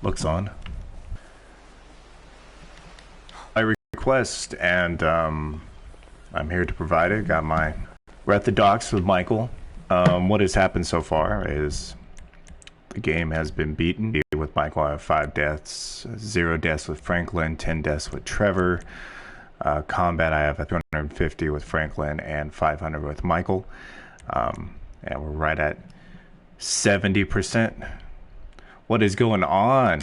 Looks on. I request, and I'm here to provide it. We're at the docks with Michael. What has happened so far is the game has been beaten. With Michael, I have 5 deaths, 0 deaths with Franklin, 10 deaths with Trevor. Combat, I have 250 with Franklin and 500 with Michael. And we're right at 70%. What is going on?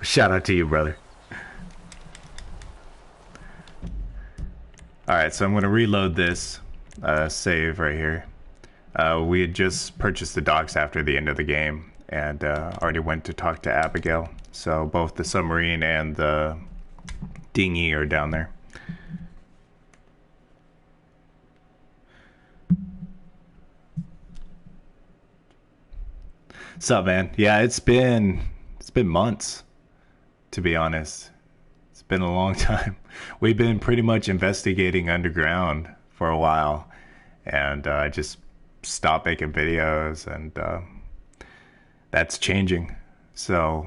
Shout out to you, brother. Alright, so I'm going to reload this save right here. We had just purchased the docks after the end of the game, and already went to talk to Abigail. So both the submarine and the dinghy are down there. What's up, man? Yeah, it's been months, to be honest. It's been a long time. We've been pretty much investigating underground for a while, and I just stopped making videos, and that's changing. So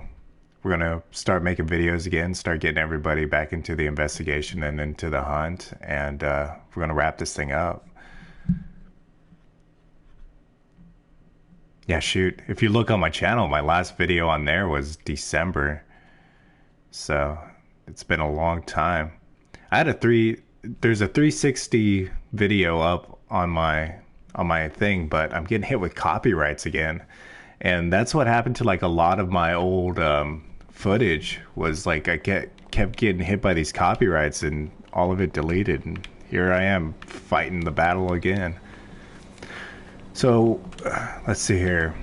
we're gonna start making videos again, start getting everybody back into the investigation and into the hunt, and we're gonna wrap this thing up. Yeah, shoot. If you look on my channel, my last video on there was December. So it's been a long time. I had there's a 360 video up on my thing, but I'm getting hit with copyrights again. And that's what happened to like a lot of my old footage, was like I kept getting hit by these copyrights and all of it deleted, and here I am fighting the battle again. So let's see here.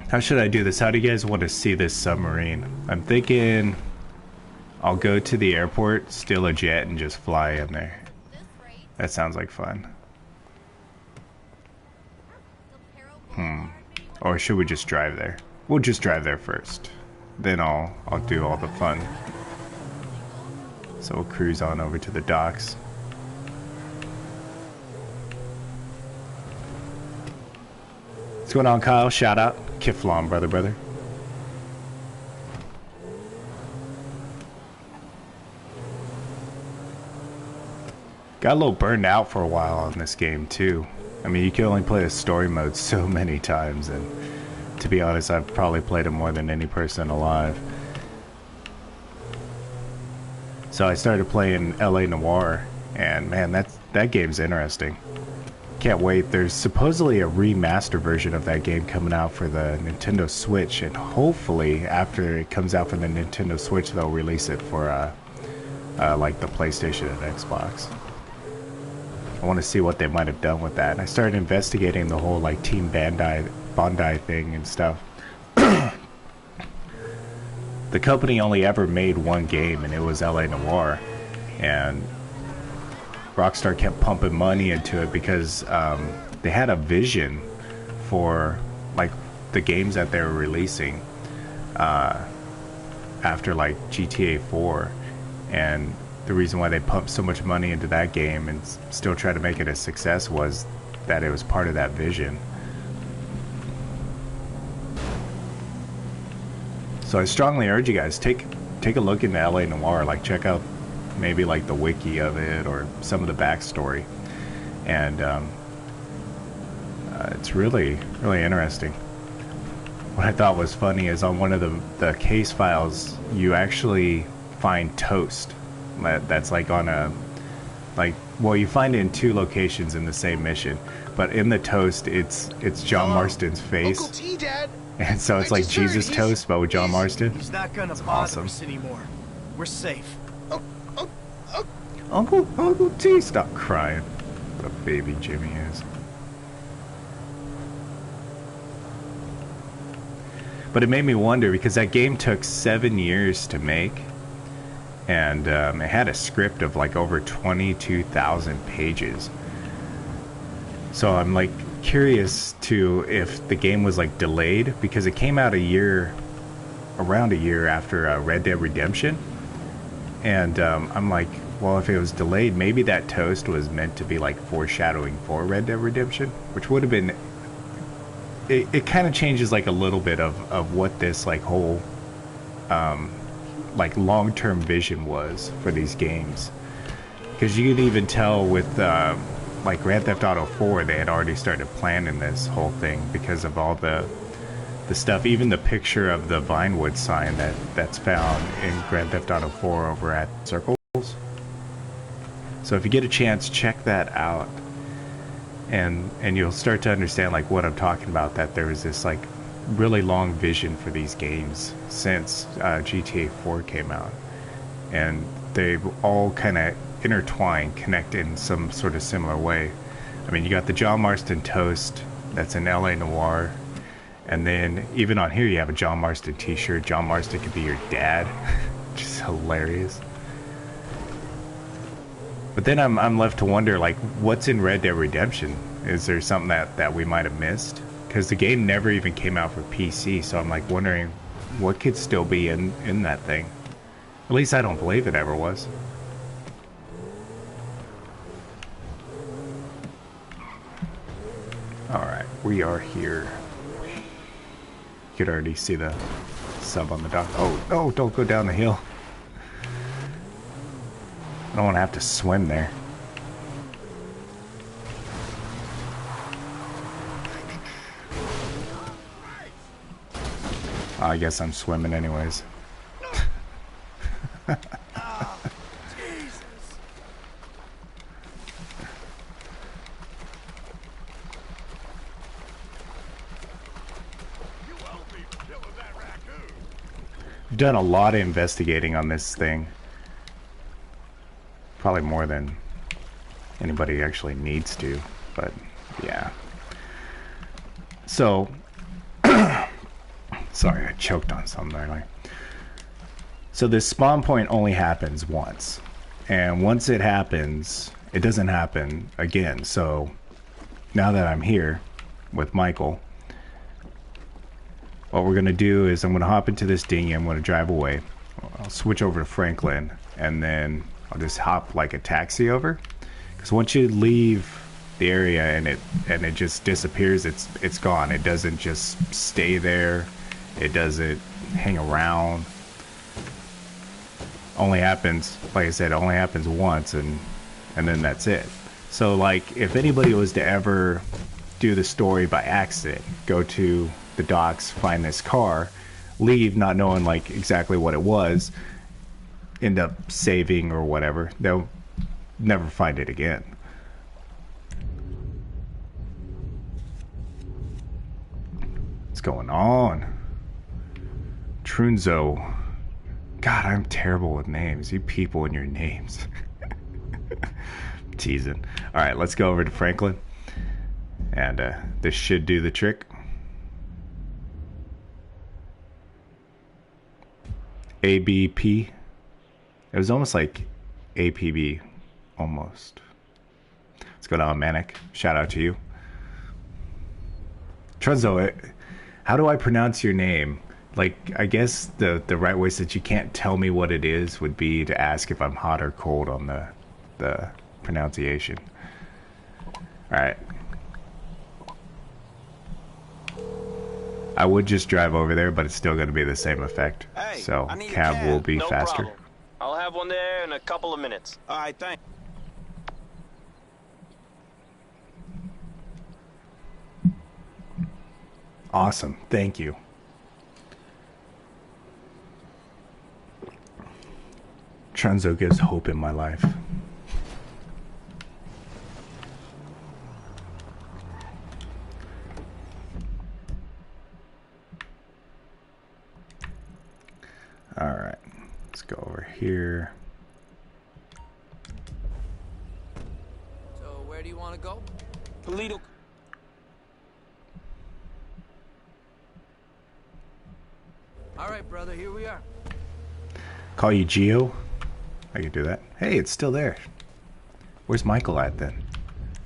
How should I do this? How do you guys want to see this submarine? I'm thinking I'll go to the airport, steal a jet, and just fly in there. That sounds like fun. Or should we just drive there? We'll just drive there first. Then I'll do all the fun. So we'll cruise on over to the docks. What's going on, Kyle? Shout out. Kiflon, brother. Got a little burned out for a while on this game, too. I mean, you can only play the story mode so many times, and to be honest, I've probably played it more than any person alive. So I started playing LA Noire, and man, that game's interesting. Can't wait. There's supposedly a remaster version of that game coming out for the Nintendo Switch, and hopefully after it comes out for the Nintendo Switch, they'll release it for like the PlayStation and Xbox. I want to see what they might have done with that. And I started investigating the whole like Team Bondi thing and stuff. The company only ever made one game, and it was LA Noire, and Rockstar kept pumping money into it because they had a vision for like the games that they were releasing after like GTA 4, and the reason why they pumped so much money into that game and still try to make it a success was that it was part of that vision. So I strongly urge you guys, take a look into LA Noire, like check out maybe like the wiki of it or some of the backstory, and it's really interesting. What I thought was funny is on one of the case files you actually find toast that's like on a well, you find it in 2 locations in the same mission, but in the toast it's John Marston's face. Uncle T, Dad. And so it's like Jesus toast but with John Marston. He's not gonna bother us anymore. We're safe. Uncle T, stop crying. What a baby Jimmy is. But it made me wonder, because that game took 7 years to make, and it had a script of like over 22,000 pages. So I'm like curious to if the game was like delayed, because it came out around a year after Red Dead Redemption, and I'm like, well, if it was delayed, maybe that toast was meant to be like foreshadowing for Red Dead Redemption, which would have been it kind of changes like a little bit of what this like whole like long-term vision was for these games, because you can even tell with like Grand Theft Auto 4 they had already started planning this whole thing because of all the stuff, even the picture of the Vinewood sign that's found in Grand Theft Auto 4 over at Circles. So if you get a chance, check that out, and you'll start to understand like what I'm talking about, that there was this like really long vision for these games since GTA 4 came out, and they've all kind of intertwined, connect in some sort of similar way. I mean, you got the John Marston toast that's in LA Noire, and then even on here you have a John Marston t-shirt. John Marston could be your dad, which is hilarious. But then I'm left to wonder, like, what's in Red Dead Redemption? Is there something that we might have missed? Because the game never even came out for PC, so I'm like wondering what could still be in that thing. At least I don't believe it ever was. Alright, we are here. You could already see the sub on the dock. Oh, no, don't go down the hill. I don't want to have to swim there. I guess I'm swimming anyways. I've done a lot of investigating on this thing. Probably more than anybody actually needs to, but yeah. So, sorry, I choked on something there. So this spawn point only happens once, and once it happens, it doesn't happen again. So now that I'm here with Michael, what we're gonna do is I'm gonna hop into this dinghy. I'm gonna drive away. I'll switch over to Franklin, and then I'll just hop like a taxi over, because once you leave the area and it just disappears, it's gone. It doesn't just stay there. It doesn't hang around. Only happens, like I said, it only happens once, and then that's it. So like if anybody was to ever do the story by accident, go to the docks, find this car, leave not knowing like exactly what it was, end up saving or whatever, they'll never find it again. What's going on? Trunzo. God, I'm terrible with names. You people and your names. Teasing. Alright, let's go over to Franklin. And this should do the trick. ABP. It was almost like APB. Almost. Let's go down Manic. Shout out to you. Trunzo, how do I pronounce your name? Like, I guess the right way, since you can't tell me what it is, would be to ask if I'm hot or cold on the pronunciation. Alright. I would just drive over there, but it's still going to be the same effect. Hey, so cab will be faster. Problem. I'll have one there in a couple of minutes. All right, thanks. Awesome. Thank you. Trunzo gives hope in my life. All right, let's go over here. So where do you want to go? Toledo. All right, brother, here we are. Call you Geo? I can do that. Hey, it's still there. Where's Michael at then?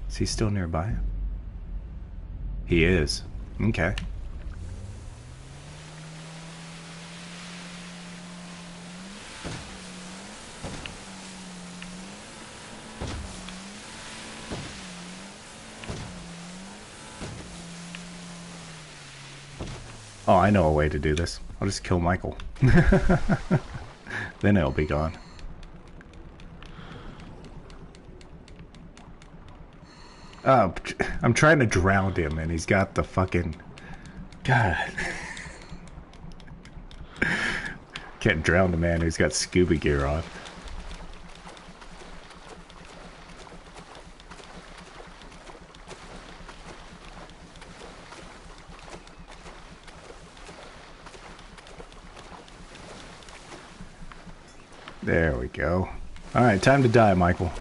Is he still nearby? He is. Okay. Oh, I know a way to do this. I'll just kill Michael. Then it'll be gone. I'm trying to drown him, and he's got the fucking... God. Can't drown the man who's got scuba gear on. There we go. Alright, time to die, Michael.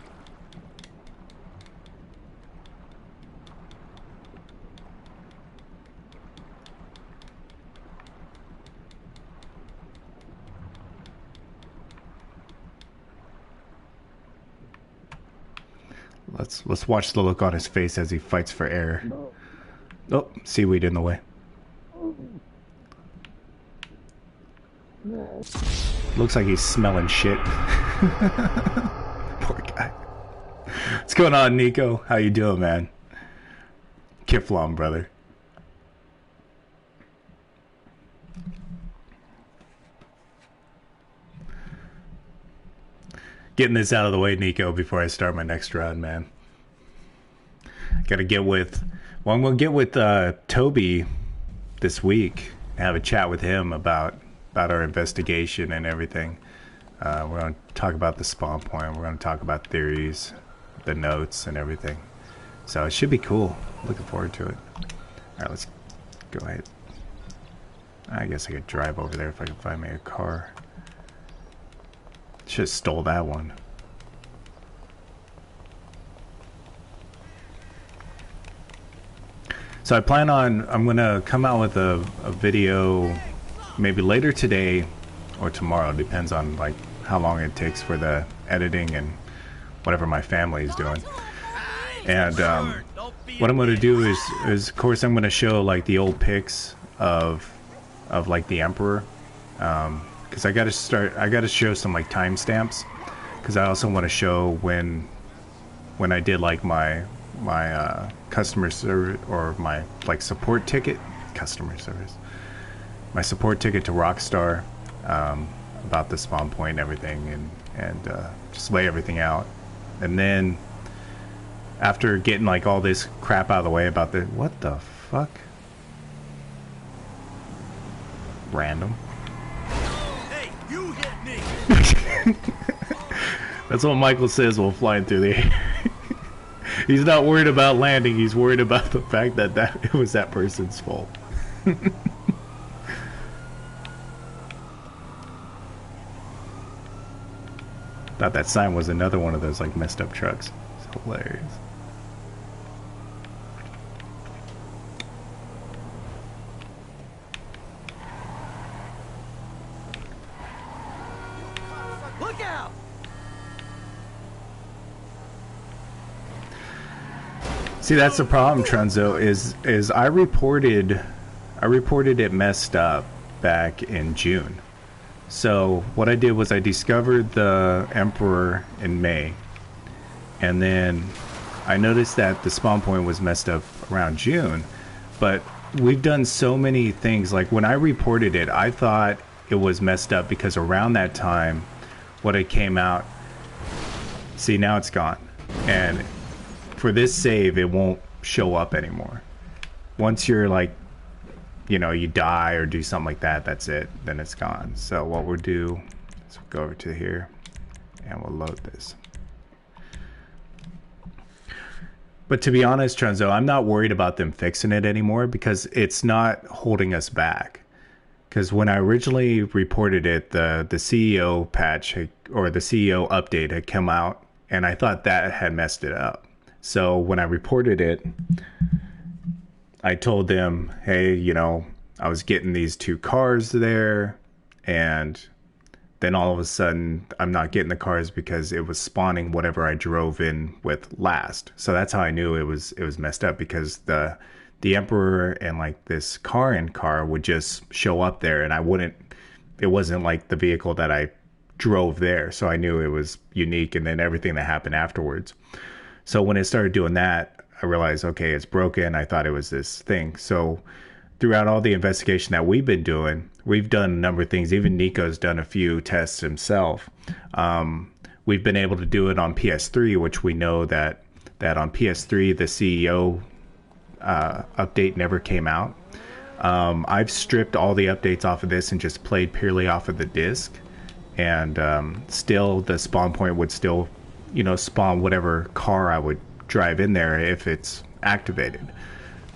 Let's watch the look on his face as he fights for air. Oh, seaweed in the way. Looks like he's smelling shit. Poor guy. What's going on, Nico? How you doing, man? Kiflom, brother. Getting this out of the way, Nico, before I start my next run, man. Gotta get with... Well, I'm gonna get with Toby this week and have a chat with him about our investigation and everything. We're gonna talk about the spawn point. We're gonna talk about theories, the notes, and everything. So it should be cool. Looking forward to it. Alright, let's go ahead. I guess I could drive over there if I can find me a car. Should have stole that one. So I plan on, I'm gonna come out with a video maybe later today or tomorrow, depends on like how long it takes for the editing and whatever my family is doing. And what I'm gonna do is of course I'm gonna show like the old pics of like the Emperor, because I gotta show some like timestamps, because I also want to show when I did like my customer service, or my like support ticket, my support ticket to Rockstar, about the spawn point and everything, and just lay everything out. And then after getting like all this crap out of the way about the, what the fuck, random. Hey, you hit me. That's what Michael says while flying through the air. He's not worried about landing, he's worried about the fact that it was that person's fault. Thought that sign was another one of those like messed up trucks. It's hilarious. Look out! See, that's the problem, Trunzo, is I reported it messed up back in June. So what I did was I discovered the Emperor in May, and then I noticed that the spawn point was messed up around June. But we've done so many things. Like when I reported it, I thought it was messed up because around that time what it came out, see, now it's gone, and for this save it won't show up anymore. Once you're like, you know, you die or do something like that, that's it, then it's gone. So what we'll do is we'll go over to here and we'll load this. But to be honest, Trunzo, I'm not worried about them fixing it anymore, because it's not holding us back. Because when I originally reported it, the CEO patch or the CEO update had come out, and I thought that had messed it up. So when I reported it, I told them, hey, you know, I was getting these 2 cars there, and then all of a sudden I'm not getting the cars because it was spawning whatever I drove in with last. So that's how I knew it was messed up, because the Emperor and like this car would just show up there, and it wasn't like the vehicle that I drove there. So I knew it was unique, and then everything that happened afterwards. So when it started doing that, I realized, okay, it's broken. I thought it was this thing. So throughout all the investigation that we've been doing, we've done a number of things. Even Nico's done a few tests himself. We've been able to do it on PS3, which we know that on PS3 the CEO update never came out. I've stripped all the updates off of this and just played purely off of the disc, and still the spawn point would still, spawn whatever car I would drive in there if it's activated.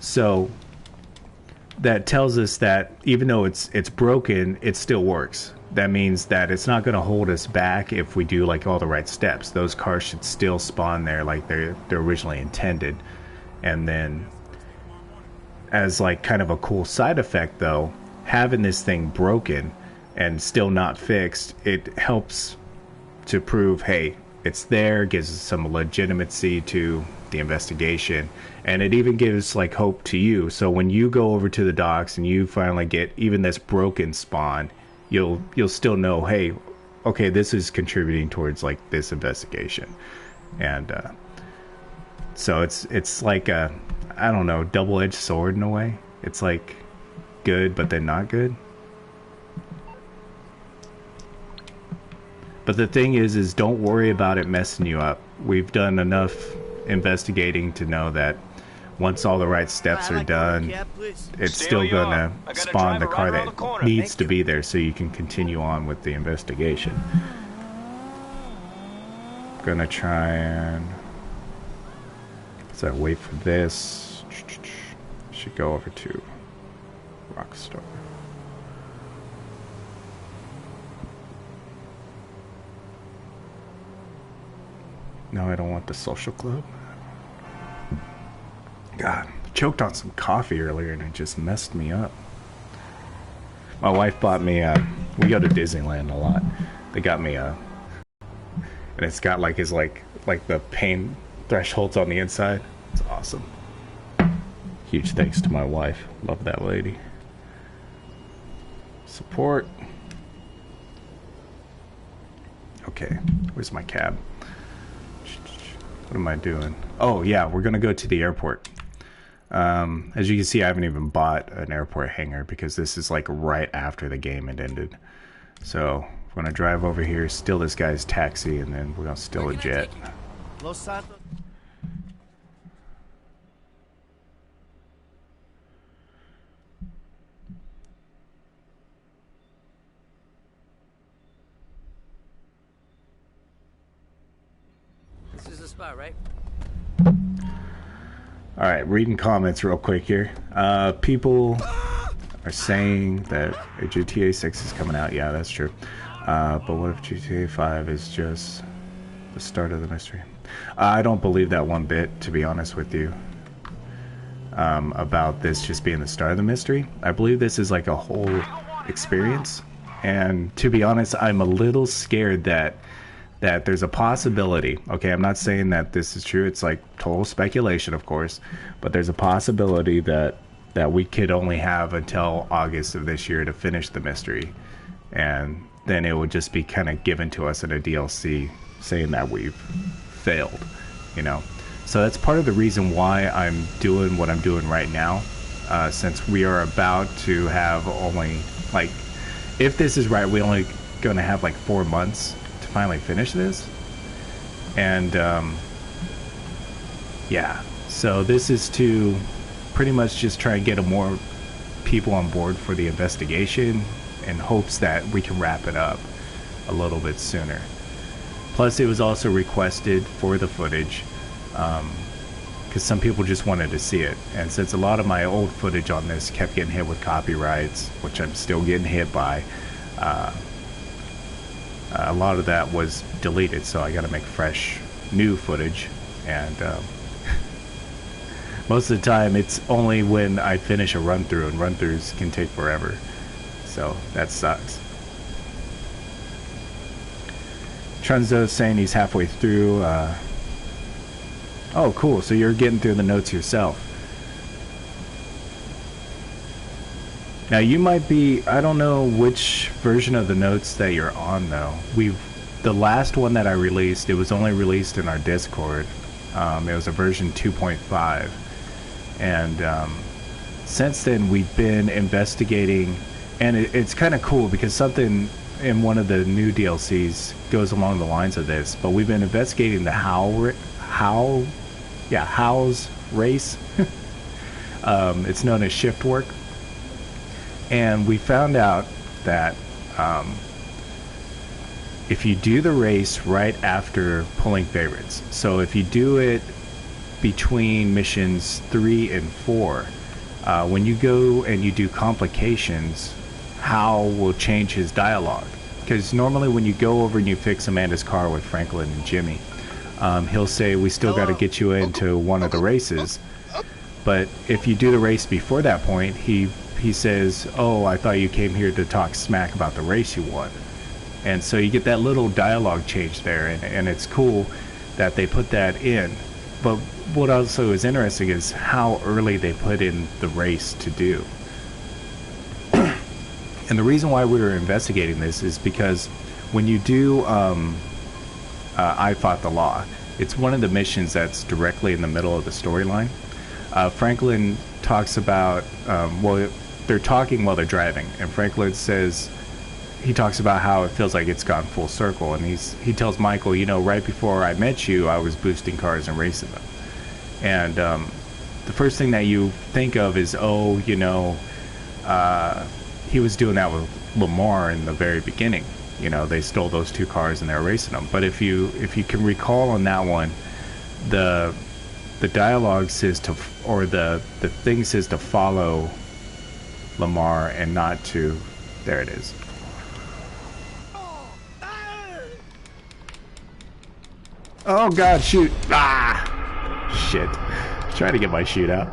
So that tells us that even though it's broken, it still works. That means that it's not going to hold us back if we do like all the right steps. Those cars should still spawn there like they're originally intended. And then, as like kind of a cool side effect though, having this thing broken and still not fixed, it helps to prove, hey, it's there, gives us some legitimacy to the investigation, and it even gives like hope to you. So when you go over to the docks and you finally get even this broken spawn, you'll still know, hey, okay, this is contributing towards like this investigation. And so it's like a, I don't know, double-edged sword in a way. It's like good but then not good. But the thing is don't worry about it messing you up. We've done enough investigating to know that once all the right steps are done, it's still gonna spawn the car that needs to be there, so you can continue on with the investigation. Gonna try and wait for this. Should go over to Rockstar. No, I don't want the social club. God, choked on some coffee earlier and it just messed me up. My wife bought me we go to Disneyland a lot. They got me and it's got like his like the pain thresholds on the inside. It's awesome. Huge thanks to my wife. Love that lady. Support. Okay, where's my cab? What am I doing? Oh yeah, we're gonna go to the airport. As you can see, I haven't even bought an airport hangar because this is like right after the game had ended. So we're gonna drive over here, steal this guy's taxi, and then we're gonna steal a jet. Los Santos. This is the spot, right? Alright, reading comments real quick here. People are saying that a GTA 6 is coming out. Yeah, that's true. But what if GTA 5 is just the start of the mystery? I don't believe that one bit, to be honest with you, about this just being the start of the mystery. I believe this is like a whole experience. And to be honest, I'm a little scared that there's a possibility, okay, I'm not saying that this is true, it's like total speculation, of course, but there's a possibility that we could only have until August of this year to finish the mystery, and then it would just be kind of given to us in a DLC saying that we've failed, So that's part of the reason why I'm doing what I'm doing right now, since we are about to have only, like, if this is right, we're only going to have like 4 months finally finish this. And yeah, so this is to pretty much just try and get more people on board for the investigation in hopes that we can wrap it up a little bit sooner. Plus it was also requested for the footage because some people just wanted to see it, and since a lot of my old footage on this kept getting hit with copyrights, which I'm still getting hit by, a lot of that was deleted, so I gotta make fresh new footage. And most of the time it's only when I finish a run through, and run throughs can take forever, so that sucks. Trunzo's saying he's halfway through. Oh cool, so you're getting through the notes yourself. Now you might be, I don't know which version of the notes that you're on though. The last one that I released, it was only released in our Discord. It was a version 2.5, and since then we've been investigating, and it's kind of cool because something in one of the new DLCs goes along the lines of this. But we've been investigating the How's race. It's known as shift work, and we found out that if you do the race right after pulling favorites, so if you do it between missions 3 and 4, when you go and you do complications, Hal will change his dialogue. Because normally when you go over and you fix Amanda's car with Franklin and Jimmy, he'll say, we still got to get you into one of the races. But if you do the race before that point, he says, oh, I thought you came here to talk smack about the race you won. And so you get that little dialogue change there, and it's cool that they put that in. But what also is interesting is how early they put in the race to do. And the reason why we were investigating this is because when you do I Fought the Law, it's one of the missions that's directly in the middle of the storyline. Franklin talks about, well, they're talking while they're driving, and Franklin says, he talks about how it feels like it's gone full circle, and he tells Michael, you know, right before I met you, I was boosting cars and racing them. And the first thing that you think of is, oh, you know, he was doing that with Lamar in the very beginning. You know, they stole those 2 cars and they were racing them. But if you can recall on that one, the dialogue says to, or the thing says to follow Lamar and not to, there it is. Oh God, shoot. Ah, shit. Trying to get my shoot out.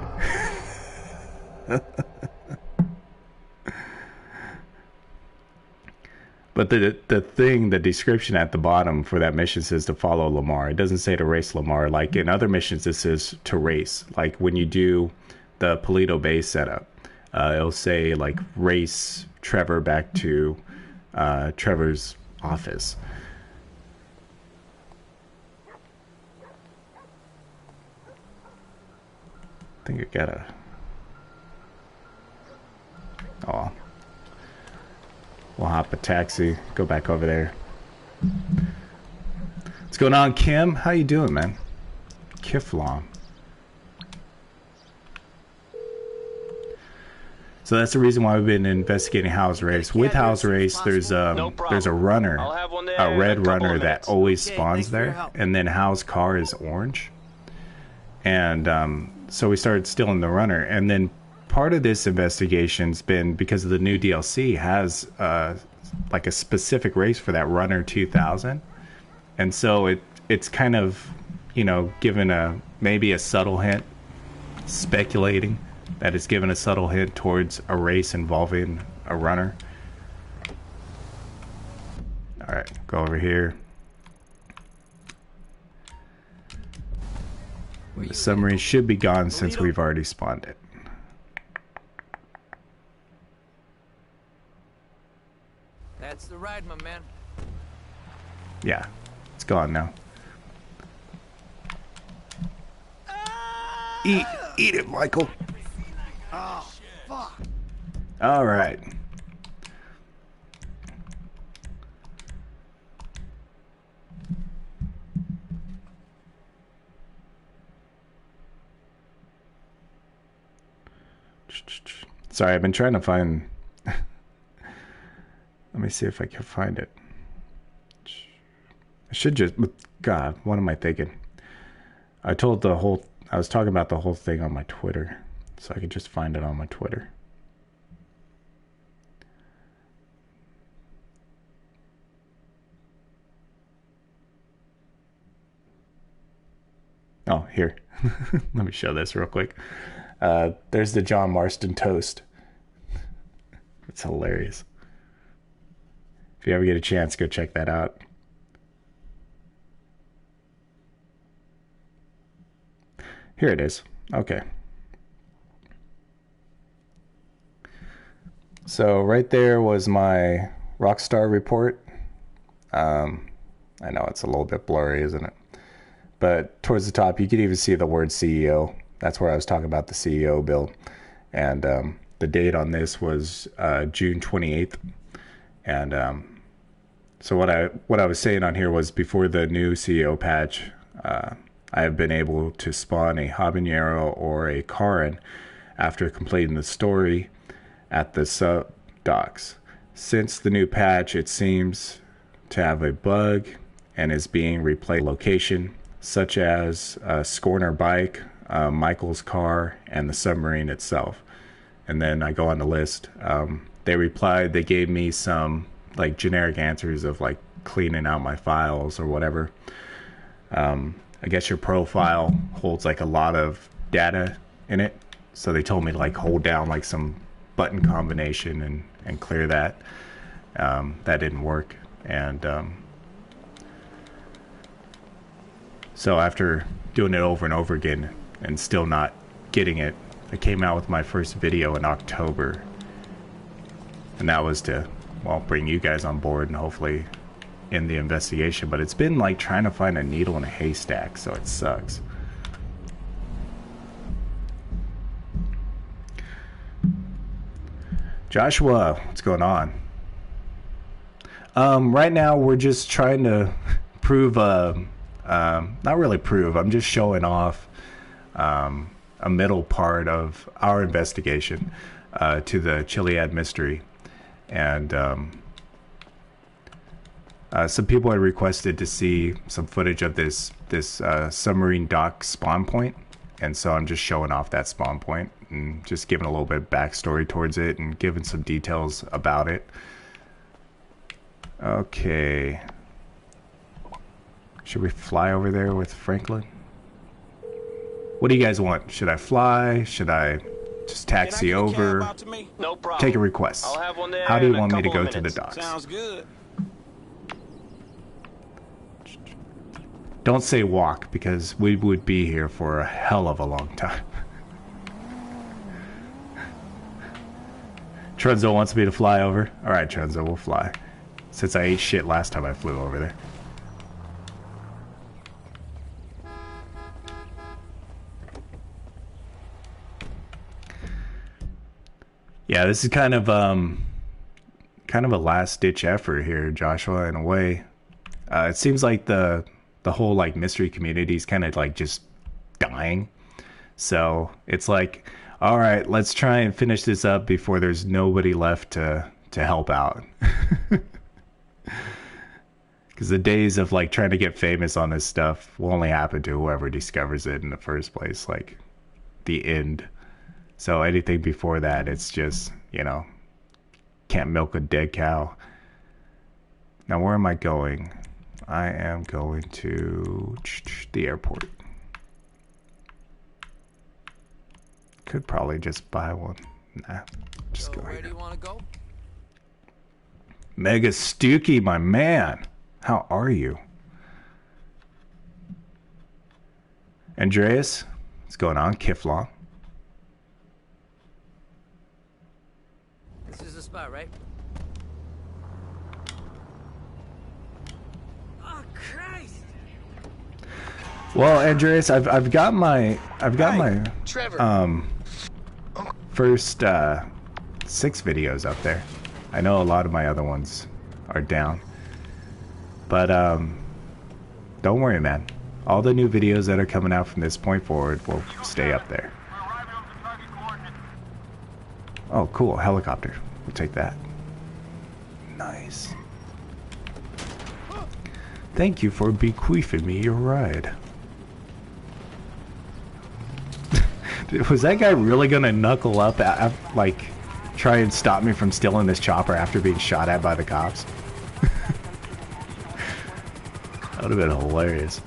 But the description at the bottom for that mission says to follow Lamar. It doesn't say to race Lamar. Like in other missions, this is to race. Like when you do the Polito Bay setup, it'll say like race Trevor back to Trevor's office. I think I gotta... Oh. We'll hop a taxi, go back over there. What's going on, Kim? How you doing, man? Kiflom. So that's the reason why we've been investigating Hal's race. With Hal's race, there's a runner, a red runner that always spawns there, and then Hal's car is orange. And so we started stealing the runner, and then part of this investigation's been because of the new DLC has like a specific race for that runner 2000, and so it's kind of, you know, given maybe a subtle hint, speculating that it's given a subtle hint towards a race involving a runner. All right, go over here. The submarine should be gone since we've already spawned it. That's the ride, my man. Yeah, it's gone now. Eat it, Michael. Oh, fuck. All right. Sorry, I've been trying to find... Let me see if I can find it. I should just... God, what am I thinking? I was talking about the whole thing on my Twitter, so I could just find it on my Twitter. Oh, here. Let me show this real quick. There's the John Marston toast. It's hilarious. If you ever get a chance, go check that out. Here it is. Okay. So right there was my Rockstar report. I know it's a little bit blurry, isn't it? But towards the top, you could even see the word CEO. That's where I was talking about the CEO build. And the date on this was June 28th. And so what I was saying on here was before the new CEO patch, I have been able to spawn a habanero or a Karin after completing the story at the sub docks. Since the new patch, it seems to have a bug and is being replayed location, such as Scorner bike, Michael's car, and the submarine itself. And then I go on the list. They replied, they gave me some like generic answers of like cleaning out my files or whatever. I guess your profile holds like a lot of data in it. So they told me to like hold down like some button combination and clear that. That didn't work. And so after doing it over and over again and still not getting it, I came out with my first video in October. And that was to, well, bring you guys on board and hopefully end the investigation. But it's been like trying to find a needle in a haystack, so it sucks. Joshua, what's going on? Right now we're just trying to prove, not really prove, I'm just showing off a middle part of our investigation to the Chiliad Mystery. And some people had requested to see some footage of this submarine dock spawn point, and so I'm just showing off that spawn point and just giving a little bit of backstory towards it and giving some details about it. Okay, should we fly over there with Franklin? What do you guys want? Should I fly? Should I just taxi over? No problem. Take a request. I'll have one there. How do you in a want me to couple go of to the minutes. docks? Sounds good. Don't say walk, because we would be here for a hell of a long time. Trunzo wants me to fly over. Alright, Trunzo, we'll fly. Since I ate shit last time I flew over there. Yeah, this is kind of a last-ditch effort here, Joshua, in a way. It seems like the whole like mystery community is kind of like just dying. So it's like, all right, let's try and finish this up before there's nobody left to help out. Because the days of like trying to get famous on this stuff will only happen to whoever discovers it in the first place, like the end. So anything before that, it's just, you know, can't milk a dead cow. Now where am I going? I am going to the airport. Could probably just buy one. Nah, just go Where here. do you want to go? Mega Stooky, my man. How are you? Andreas, what's going on? Kiflong. This is the spot, right? Oh Christ! Well, Andreas, I've got my Trevor. first 6 videos up there. I know a lot of my other ones are down. But don't worry, man. All the new videos that are coming out from this point forward will stay up there. Oh, cool. Helicopter. We'll take that. Nice. Thank you for bequeathing me your ride. Was that guy really gonna knuckle up, like, try and stop me from stealing this chopper after being shot at by the cops? That would have been hilarious.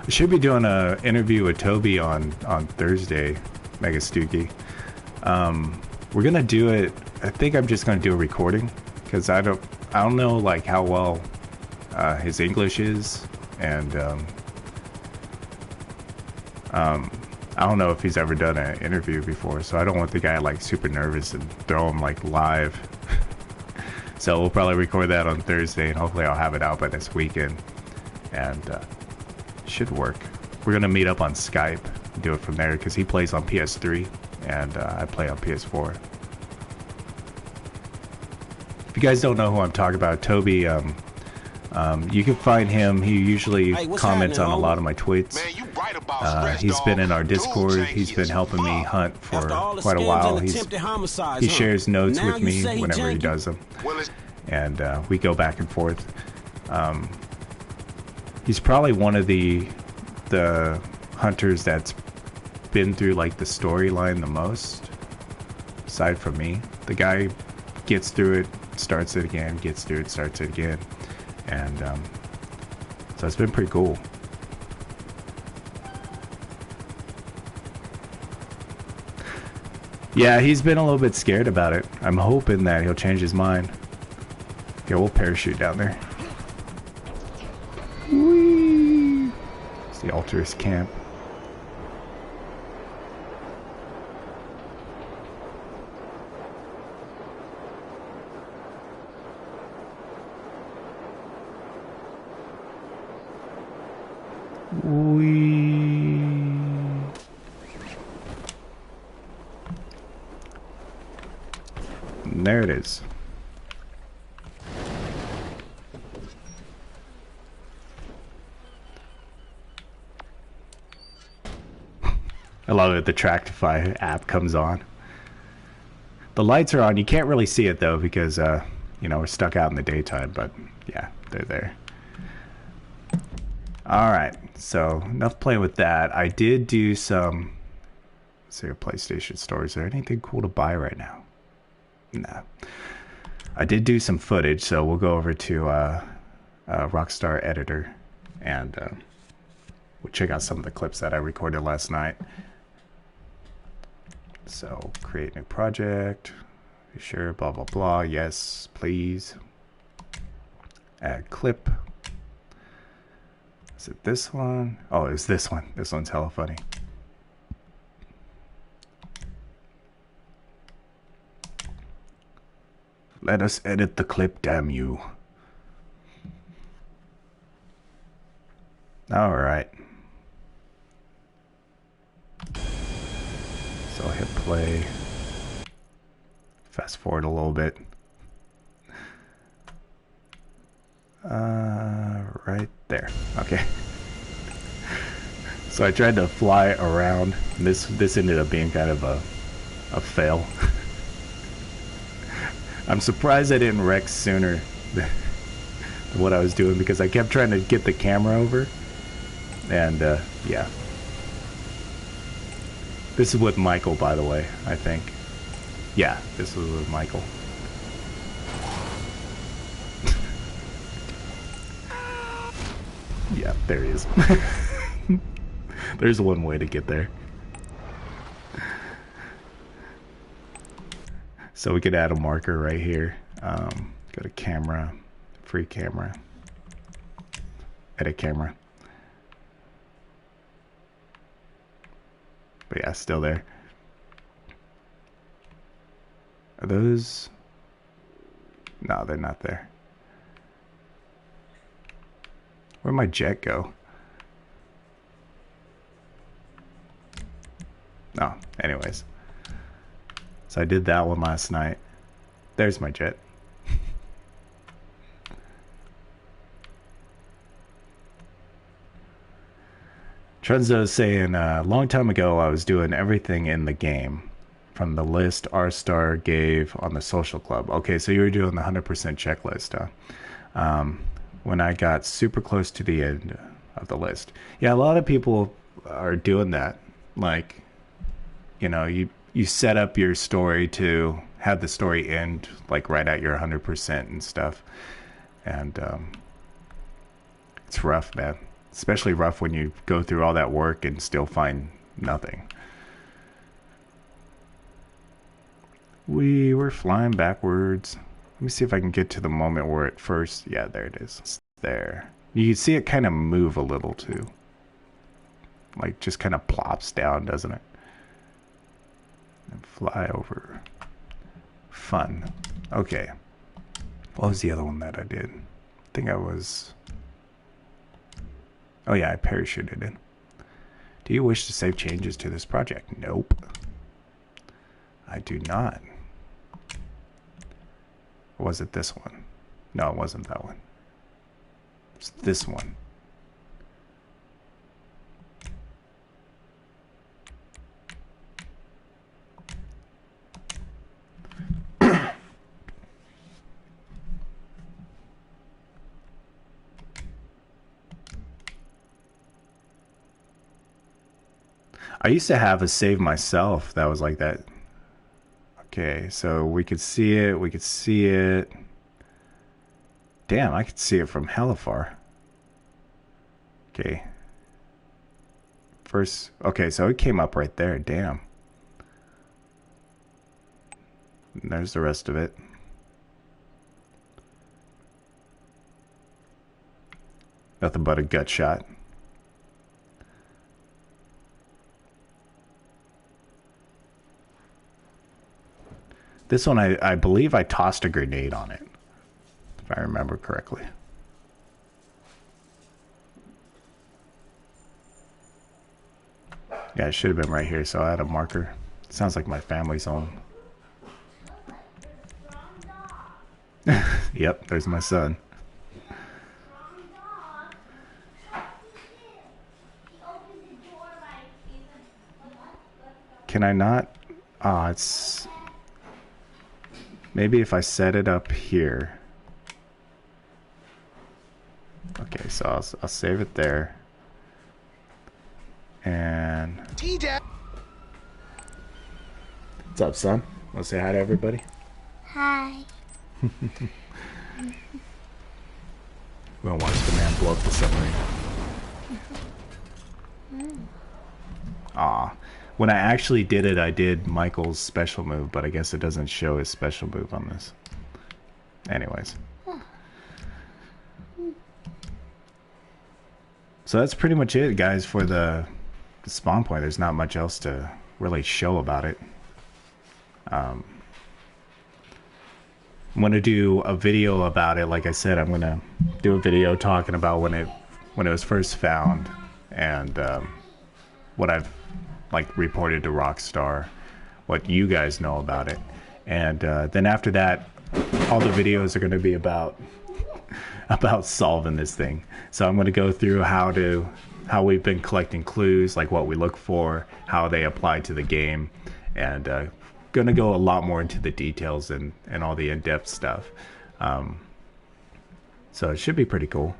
I should be doing a interview with Toby on Thursday, Mega Stookie. We're gonna do it. I think I'm just gonna do a recording because I don't know like how well his English is, and I don't know if he's ever done an interview before, so I don't want the guy like super nervous and throw him like live. So we'll probably record that on Thursday, and hopefully I'll have it out by this weekend, and should work. We're gonna meet up on Skype and do it from there because he plays on PS3 and I play on PS4. If you guys don't know who I'm talking about, Toby, you can find him. He usually comments on a lot of my tweets. Man, he's been in our Discord. He's been helping me hunt for quite a while. He shares notes with me whenever he does them, and we go back and forth. He's probably one of the hunters that's been through like the storyline the most, aside from me. The guy gets through it, starts it again, gets through it, starts it again, and so it's been pretty cool. Yeah, he's been a little bit scared about it. I'm hoping that he'll change his mind. Okay, we'll parachute down there. Whee! It's the Alterous camp. Whee! And there it is. I love it. The Tractify app comes on. The lights are on. You can't really see it though because you know, we're stuck out in the daytime, but yeah, they're there. Alright, so enough playing with that. I did do some... Let's see, a PlayStation store. Is there anything cool to buy right now? Nah. I did do some footage, so we'll go over to Rockstar Editor and we'll check out some of the clips that I recorded last night. So, create new project. Be sure, blah, blah, blah. Yes, please. Add clip. Is it this one? Oh, it's this one. This one's hella funny. Let us edit the clip, damn you. Alright. So I'll hit play. Fast forward a little bit. Right there. Okay. So I tried to fly around. This ended up being kind of a fail. I'm surprised I didn't wreck sooner than what I was doing because I kept trying to get the camera over. And yeah. This is with Michael, by the way, I think. Yeah, this was with Michael. Yeah, there he is. There's one way to get there. So we could add a marker right here. Go to camera, free camera, edit camera. But yeah, still there. Are those? No, they're not there. Where'd my jet go? Oh, anyways. So I did that one last night. There's my jet. Trenzo is saying, a long time ago I was doing everything in the game. From the list R-Star gave on the social club. Okay, so you were doing the 100% checklist, huh? When I got super close to the end of the list. Yeah, a lot of people are doing that. Like, you know, you set up your story to have the story end like right at your 100% and stuff. And it's rough, man. especially rough when you go through all that work and still find nothing. We were flying backwards. Let me see if I can get to the moment where it first... Yeah, there it is. It's there. You can see it kind of move a little too. Like just kind of plops down, doesn't it? And fly over. Fun. Okay. What was the other one that I did? I think I was... Oh yeah, I parachuted in. Do you wish to save changes to this project? Nope. I do not. Or was it this one? No, it wasn't that one. It's this one. I used to have a save myself that was like that. Okay, so we could see it, we could see it. Damn, I could see it from hella far. Okay. First, okay, so it came up right there, damn. And there's the rest of it. Nothing but a gut shot. This one, I believe I tossed a grenade on it, if I remember correctly. Yeah, it should have been right here, so I had a marker. Sounds like my family's home. Yep, there's my son. Can I not? Ah, it's... Maybe if I set it up here. Okay, so I'll save it there. And... What's up, son? Want to say hi to everybody? Hi. We're gonna watch the man blow up the submarine. Aw. When I actually did it, I did Michael's special move, but I guess it doesn't show his special move on this. Anyways. So that's pretty much it, guys, for the spawn point. There's not much else to really show about it. I'm going to do a video about it. Like I said, I'm going to do a video talking about when it was first found and what I've like reported to Rockstar, what you guys know about it, and then after that, all the videos are going to be about solving this thing. So I'm going to go through how we've been collecting clues, like what we look for, how they apply to the game, and going to go a lot more into the details and all the in-depth stuff. So it should be pretty cool.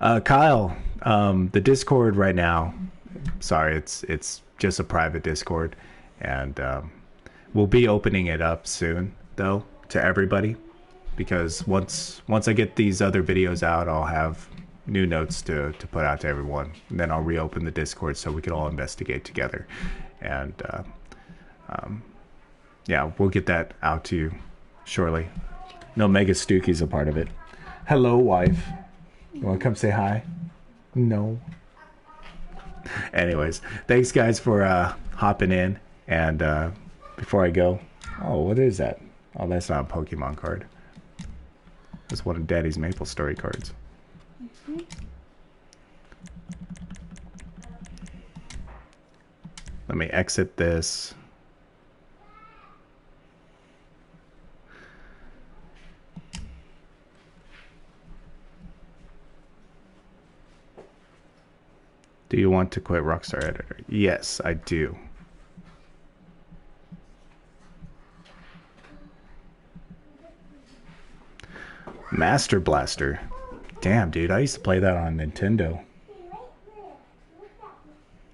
Kyle, the Discord right now, sorry, it's just a private Discord, and we'll be opening it up soon though to everybody, because once I get these other videos out, I'll have new notes to put out to everyone, and then I'll reopen the Discord so we can all investigate together. And yeah, we'll get that out to you shortly. No, Mega Stooky's a part of it. Hello, wife. You want to come say hi? No. Anyways, thanks guys for hopping in. And before I go, oh, what is that? Oh, that's not a Pokemon card. That's one of Daddy's Maple Story cards. Let me exit this. Do you want to quit Rockstar Editor? Yes, I do. Master Blaster. Damn, dude, I used to play that on Nintendo.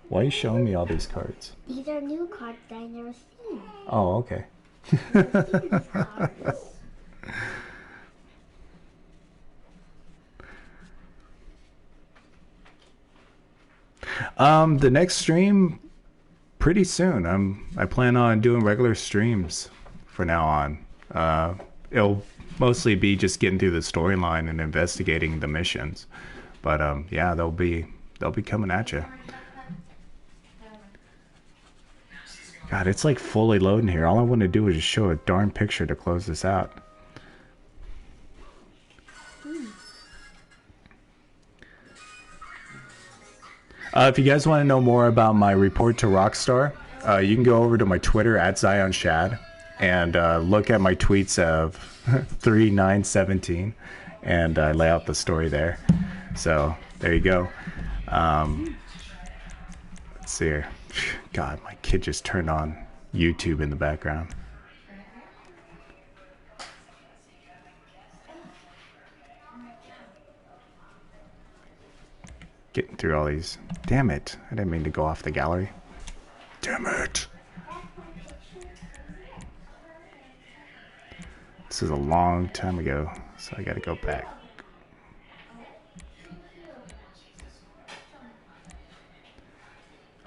Why are you showing me all these cards? These are new cards that I never seen. Oh, okay. The next stream pretty soon. I plan on doing regular streams for now on. It'll mostly be just getting through the storyline and investigating the missions. But yeah, they'll be coming at you. God, it's like fully loading here. All I want to do is just show a darn picture to close this out. If you guys want to know more about my report to Rockstar, you can go over to my Twitter at ZionShad and look at my tweets of 3/9/17, and I lay out the story there. So there you go. Let's see here. God, my kid just turned on YouTube in the background. Getting through all these. Damn it. I didn't mean to go off the gallery. Damn it. This is a long time ago, so I gotta go back.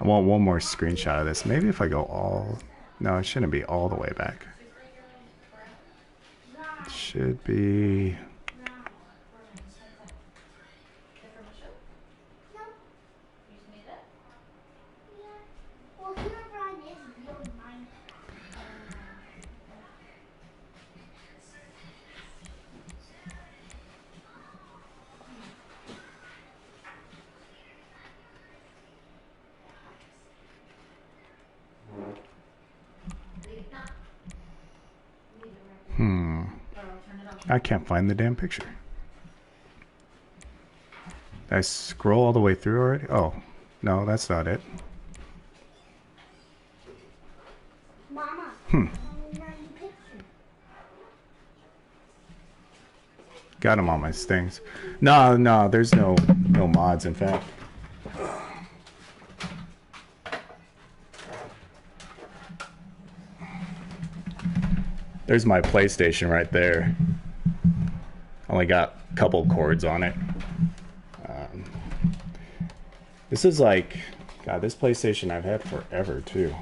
I want one more screenshot of this. Maybe if I go all... No, it shouldn't be all the way back. It should be... I can't find the damn picture. Did I scroll all the way through already? Oh, no, that's not it. Mama. Got them on my things. No, there's no mods, in fact. There's my PlayStation right there. Only got a couple cords on it. This is like, God, this PlayStation I've had forever too.